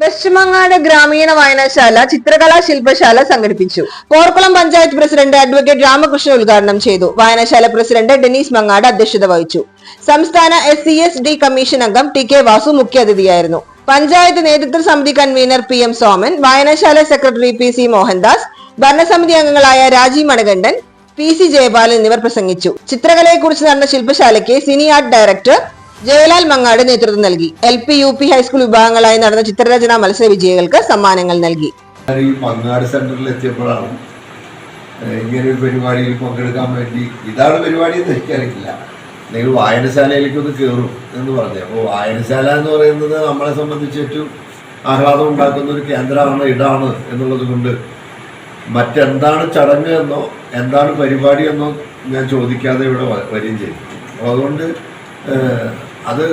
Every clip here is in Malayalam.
വെസ്റ്റ്മങ്ങാട് ഗ്രാമീണ വായനശാല ചിത്രകലാ ശില്പശാല സംഘടിപ്പിച്ചു. പോർക്കുളം പഞ്ചായത്ത് പ്രസിഡന്റ് അഡ്വക്കേറ്റ് രാമകൃഷ്ണൻ ഉദ്ഘാടനം ചെയ്തു. വായനശാല പ്രസിഡന്റ് ഡെനീസ് മങ്ങാട് അധ്യക്ഷത വഹിച്ചു. സംസ്ഥാന SCSD കമ്മീഷൻ അംഗം TK വാസു മുഖ്യാതിഥിയായിരുന്നു. പഞ്ചായത്ത് നേതൃത്വ സമിതി കൺവീനർ PM സോമൻ, വായനശാല സെക്രട്ടറി PC മോഹൻദാസ്, ഭരണസമിതി അംഗങ്ങളായ രാജീവ് മണികണ്ഠൻ, PC ജയപാലൻ എന്നിവർ പ്രസംഗിച്ചു. ചിത്രകലയെക്കുറിച്ച് നടന്ന ശില്പശാലയ്ക്ക് സിനി ആർട്ട് ഡയറക്ടർ ജയലാൽ മങ്ങാട് നേതൃത്വം നൽകി. LP, UP, ഹൈസ്കൂൾ വിഭാഗങ്ങളായി നടന്ന ചിത്രരചനാ മത്സര വിജയികൾക്ക് സമ്മാനങ്ങൾ നൽകി. ഈ മങ്ങാട് സെന്ററിൽ എത്തിയപ്പോഴാണ് ഇങ്ങനെ ഒരു പരിപാടിയിൽ പങ്കെടുക്കാൻ വേണ്ടി, ഇതാണ് പരിപാടി എന്ന് എനിക്കറിയില്ല, നിങ്ങൾ വായനശാലയിലേക്ക് ഒന്ന് കയറും എന്ന് പറഞ്ഞു. അപ്പോൾ വായനശാല എന്ന് പറയുന്നത് നമ്മളെ സംബന്ധിച്ച് ഏറ്റവും ആഹ്ലാദം ഉണ്ടാക്കുന്ന ഒരു കേന്ദ്രമാണ്, ഇടാണ് എന്നുള്ളത് കൊണ്ട് മറ്റെന്താണ് ചടങ്ങ് എന്നോ എന്താണ് പരിപാടി എന്നോ ഞാൻ ചോദിക്കാതെ ഇവിടെ വരികയും ചെയ്തു. അപ്പോൾ അതുകൊണ്ട് അത്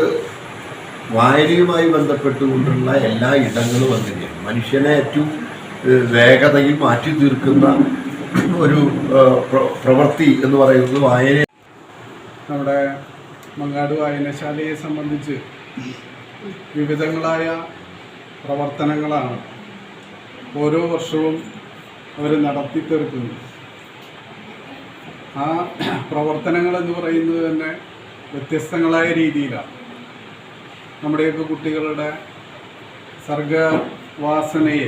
വായനയുമായി ബന്ധപ്പെട്ടുകൊണ്ടുള്ള എല്ലാ ഇടങ്ങളും അങ്ങനെയാണ്. മനുഷ്യനെ ഏറ്റവും വേഗതയിൽ മാറ്റി തീർക്കുന്ന ഒരു പ്രവൃത്തി എന്ന് പറയുന്നത് വായന. നമ്മുടെ മങ്ങാട് വായനശാലയെ സംബന്ധിച്ച് വിവിധങ്ങളായ പ്രവർത്തനങ്ങളാണ് ഓരോ വർഷവും അവർ നടത്തിത്തീർക്കുന്നത്. ആ പ്രവർത്തനങ്ങളെന്ന് പറയുന്നത് തന്നെ വ്യത്യസ്തങ്ങളായ രീതിയിലാണ്. നമ്മുടെയൊക്കെ കുട്ടികളുടെ സർഗവാസനയെ